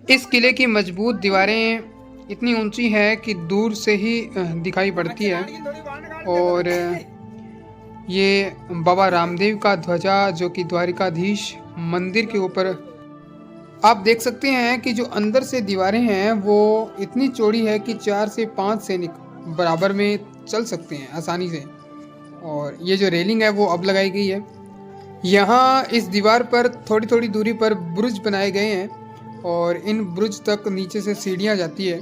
इस किले की मजबूत दीवारें इतनी ऊंची हैं कि दूर से ही दिखाई पड़ती है। और ये बाबा रामदेव का ध्वजा जो कि द्वारिकाधीश मंदिर के ऊपर आप देख सकते हैं कि जो अंदर से दीवारें हैं वो इतनी चौड़ी है कि 4 से 5 सैनिक बराबर में चल सकते हैं आसानी से। और ये जो रेलिंग है वो अब लगाई गई है। यहाँ इस दीवार पर थोड़ी थोड़ी दूरी पर बुर्ज बनाए गए हैं और इन बुर्ज तक नीचे से सीढ़ियाँ जाती है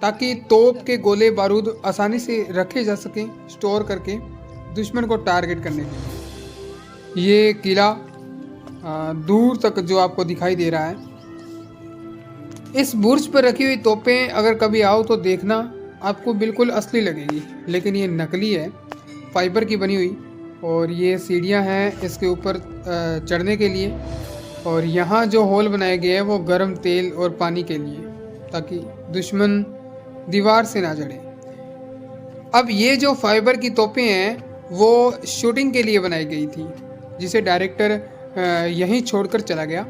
ताकि तोप के गोले बारूद आसानी से रखे जा सकें स्टोर करके दुश्मन को टारगेट करने के लिए। ये किला दूर तक जो आपको दिखाई दे रहा है, इस बुर्ज पर रखी हुई तोपें अगर कभी आओ तो देखना, आपको बिल्कुल असली लगेगी, लेकिन ये नकली है, फाइबर की बनी हुई। और ये सीढ़ियाँ हैं इसके ऊपर चढ़ने के लिए। और यहाँ जो होल बनाए गए हैं वो गर्म तेल और पानी के लिए, ताकि दुश्मन दीवार से ना चढ़े। अब ये जो फाइबर की तोपें हैं वो शूटिंग के लिए बनाई गई थी, जिसे डायरेक्टर यहीं छोड़कर चला गया।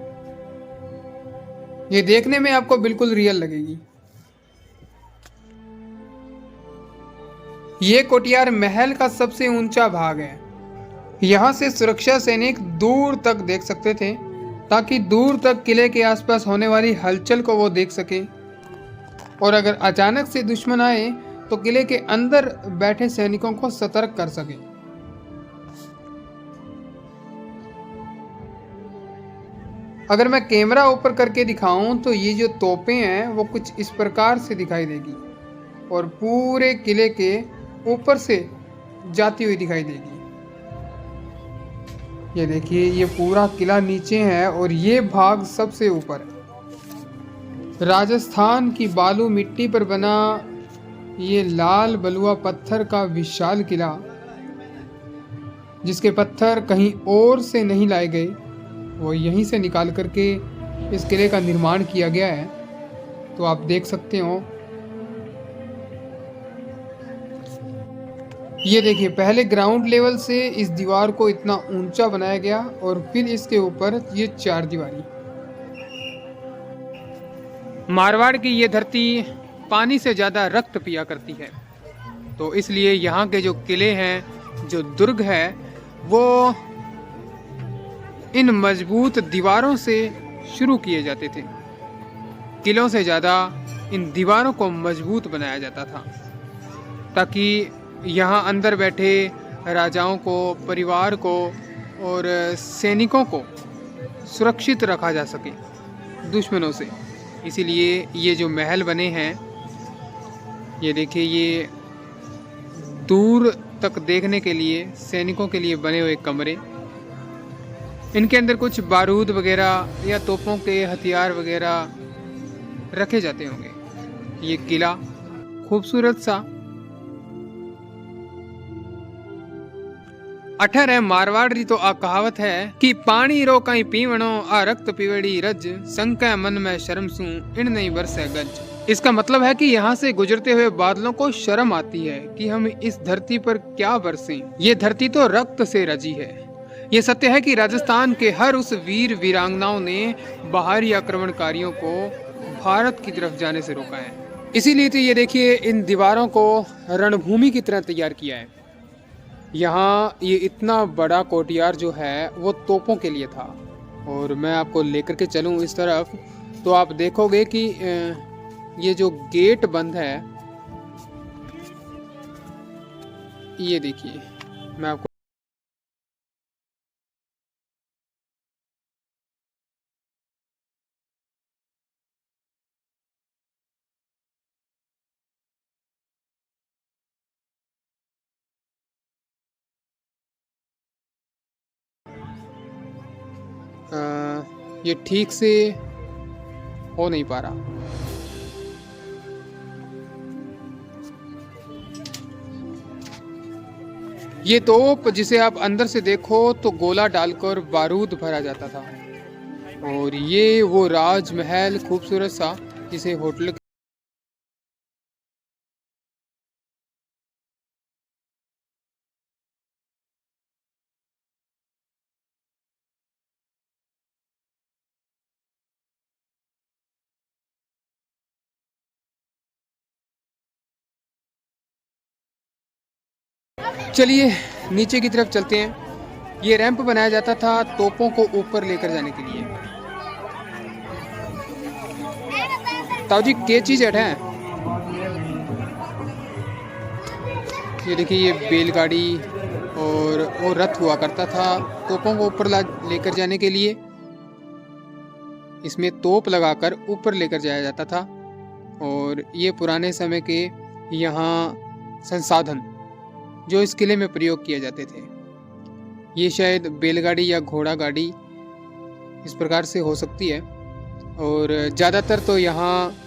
ये देखने में आपको बिल्कुल रियल लगेगी। ये कोटियार महल का सबसे ऊंचा भाग है। यहाँ से सुरक्षा सैनिक दूर तक देख सकते थे ताकि दूर तक किले के आसपास होने वाली हलचल को वो देख सके। और अगर अचानक से दुश्मन आए तो किले के अंदर बैठे सैनिकों को सतर्क कर सके। अगर मैं कैमरा ऊपर करके दिखाऊं तो ये जो तोपें हैं वो कुछ इस प्रकार से दिखाई देगी और पूरे किले के ऊपर से जाती हुई दिखाई देगी। ये देखिए, ये पूरा किला नीचे है और ये भाग सबसे ऊपर है। राजस्थान की बालू मिट्टी पर बना ये लाल बलुआ पत्थर का विशाल किला, जिसके पत्थर कहीं और से नहीं लाए गए, वो यहीं से निकाल करके इस किले का निर्माण किया गया है। तो आप देख सकते हो, ये देखिए, पहले ग्राउंड लेवल से इस दीवार को इतना ऊंचा बनाया गया और फिर इसके ऊपर ये 4 दीवारी। मारवाड़ की ये धरती पानी से ज़्यादा रक्त पिया करती है, तो इसलिए यहाँ के जो किले हैं, जो दुर्ग है, वो इन मजबूत दीवारों से शुरू किए जाते थे। किलों से ज़्यादा इन दीवारों को मजबूत बनाया जाता था ताकि यहाँ अंदर बैठे राजाओं को, परिवार को और सैनिकों को सुरक्षित रखा जा सके दुश्मनों से। इसीलिए ये जो महल बने हैं, ये देखिए, ये दूर तक देखने के लिए सैनिकों के लिए बने हुए कमरे। इनके अंदर कुछ बारूद वगैरह या तोपों के हथियार वगैरह रखे जाते होंगे। ये किला खूबसूरत सा अठर है मारवाड़ी तो आ कहावत है कि पानी रो कहीं पीवणो आ रक्त पीवड़ी रज संकै मन में शर्म सू इन नहीं बरसे गज। इसका मतलब है कि यहाँ से गुजरते हुए बादलों को शर्म आती है कि हम इस धरती पर क्या बरसें। ये धरती तो रक्त से रजी है। ये सत्य है कि राजस्थान के हर उस वीर वीरांगनाओं ने बाहरी आक्रमणकारियों को भारत की तरफ जाने से रोका है। इसीलिए तो ये देखिए, इन दीवारों को रणभूमि की तरह तैयार किया है। यहाँ ये इतना बड़ा कोर्टयार्ड जो है वो तोपों के लिए था। और मैं आपको लेकर के चलूँ इस तरफ तो आप देखोगे कि ये जो गेट बंद है, ये देखिए, मैं आपको ये ठीक से हो नहीं पा रहा। ये तोप जिसे आप अंदर से देखो तो गोला डालकर बारूद भरा जाता था। और ये वो राजमहल खूबसूरत सा जिसे होटल चलिए नीचे की तरफ चलते हैं। ये रैंप बनाया जाता था तोपों को ऊपर लेकर जाने के लिए। ताऊ जी क्या चीज़ है? ये देखिए ये बैलगाड़ी और वो रथ हुआ करता था तोपों को ऊपर लेकर जाने के लिए। इसमें तोप लगाकर ऊपर लेकर जाया जाता था। और ये पुराने समय के यहाँ संसाधन जो इस किले में प्रयोग किए जाते थे। ये शायद बैलगाड़ी या घोड़ा गाड़ी इस प्रकार से हो सकती है। और ज़्यादातर तो यहाँ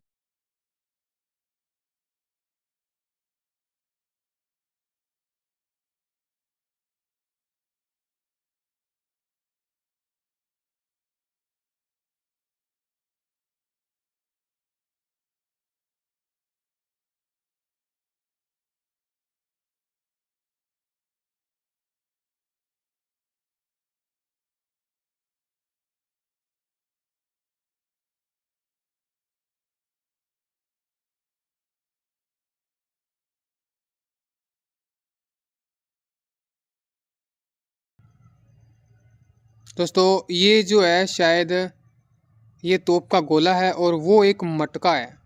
दोस्तों ये जो है शायद ये तोप का गोला है और वो एक मटका है।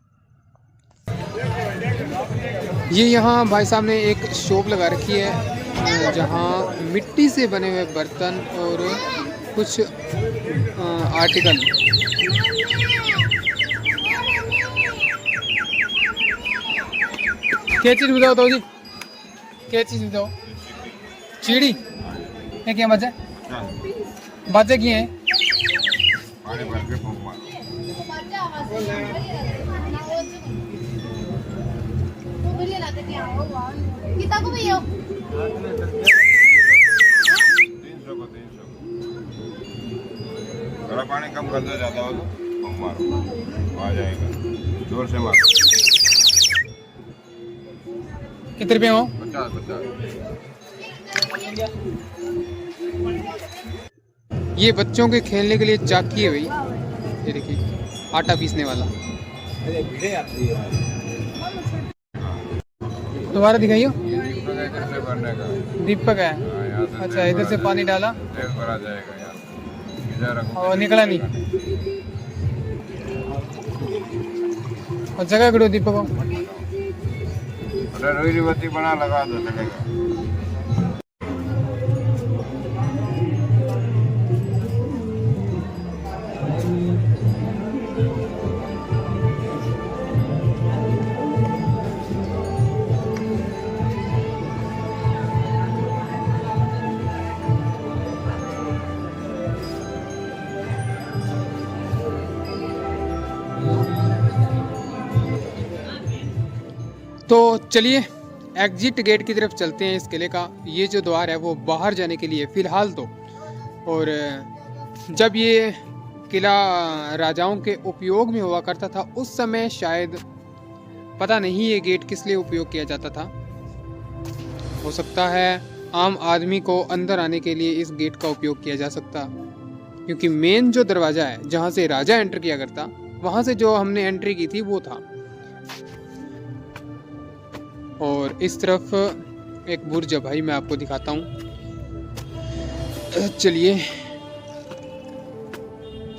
ये यहाँ भाई साहब ने एक शॉप लगा रखी है जहाँ मिट्टी से बने हुए बर्तन और कुछ आर्टिकल। क्या चीज़ बताओ तो जी? क्या चीज़ बताओ? चीड़ी है क्या? मजा बातें की हैं? थोड़ा पानी कम कर दो, ज्यादा हो तो मारो, आ जाएगा। जोर से मारो। कितने रुपये हो? 50। ये बच्चों के खेलने के लिए चाकी है भाई। ये देखिए आटा पीसने वाला। दोबारा दिखाइयो। दीपक है। अच्छा इधर से पानी डाला भरा जाएगा यार, और निकला नहीं। और जगह करो दीपक को। रोई बत्ती बना लगा दो, चलेगा। तो चलिए एग्जिट गेट की तरफ चलते हैं इस किले का। ये जो द्वार है वो बाहर जाने के लिए फ़िलहाल तो। और जब ये किला राजाओं के उपयोग में हुआ करता था उस समय शायद पता नहीं ये गेट किस लिए उपयोग किया जाता था। हो सकता है आम आदमी को अंदर आने के लिए इस गेट का उपयोग किया जा सकता, क्योंकि मेन जो दरवाज़ा है जहाँ से राजा एंटर किया करता वहाँ से जो हमने एंट्री की थी वो था। और इस तरफ एक बुर्ज है भाई, मैं आपको दिखाता हूँ। चलिए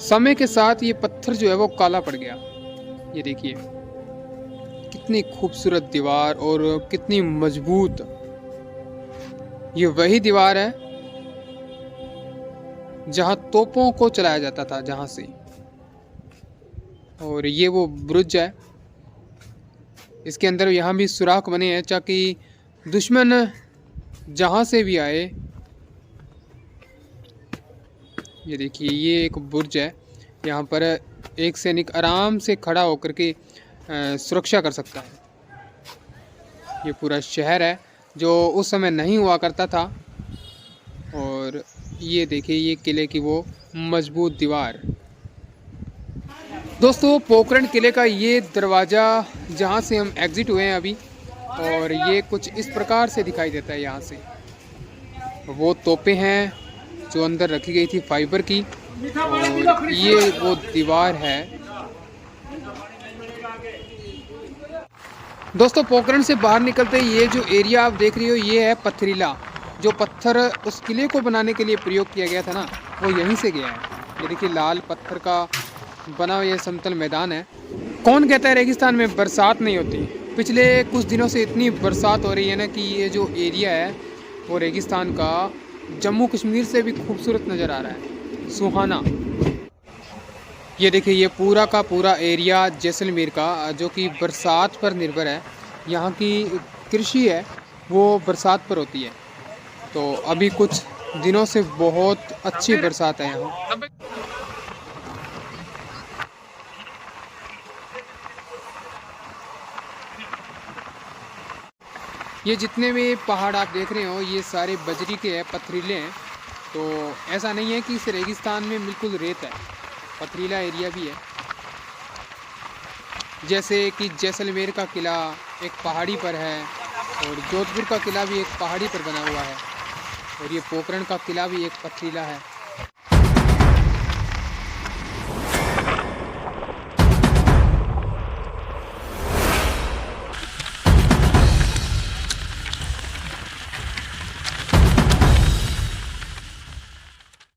समय के साथ ये पत्थर जो है वो काला पड़ गया। ये देखिए कितनी खूबसूरत दीवार और कितनी मजबूत। ये वही दीवार है जहाँ तोपों को चलाया जाता था, जहाँ से। और ये वो बुर्ज है, इसके अंदर यहाँ भी सुराख बने हैं ताकि दुश्मन जहाँ से भी आए। ये देखिए ये एक बुर्ज है, यहाँ पर एक सैनिक आराम से खड़ा होकर के सुरक्षा कर सकता है। ये पूरा शहर है जो उस समय नहीं हुआ करता था। और ये देखिए ये किले की वो मजबूत दीवार। दोस्तों पोखरण किले का ये दरवाज़ा जहाँ से हम एग्ज़िट हुए हैं अभी, और ये कुछ इस प्रकार से दिखाई देता है। यहाँ से वो तोपें हैं जो अंदर रखी गई थी फाइबर की, और ये वो दीवार है। दोस्तों पोखरण से बाहर निकलते ही ये जो एरिया आप देख रही हो ये है पथरीला। जो पत्थर उस किले को बनाने के लिए प्रयोग किया गया था ना, वो यहीं से गया है। ये देखिए लाल पत्थर का बना हुआ ये समतल मैदान है। कौन कहता है रेगिस्तान में बरसात नहीं होती। पिछले कुछ दिनों से इतनी बरसात हो रही है ना कि ये जो एरिया है वो रेगिस्तान का जम्मू कश्मीर से भी खूबसूरत नज़र आ रहा है, सुहाना। ये देखिए ये पूरा का पूरा एरिया जैसलमेर का जो कि बरसात पर निर्भर है। यहाँ की कृषि है वो बरसात पर होती है। तो अभी कुछ दिनों से बहुत अच्छी बरसात है यहाँ। ये जितने भी पहाड़ आप देख रहे हो ये सारे बजरी के हैं, पथरीले हैं। तो ऐसा नहीं है कि इस रेगिस्तान में बिल्कुल रेत है, पथरीला एरिया भी है। जैसे कि जैसलमेर का किला एक पहाड़ी पर है और जोधपुर का किला भी एक पहाड़ी पर बना हुआ है और ये पोखरण का किला भी एक पथरीला है।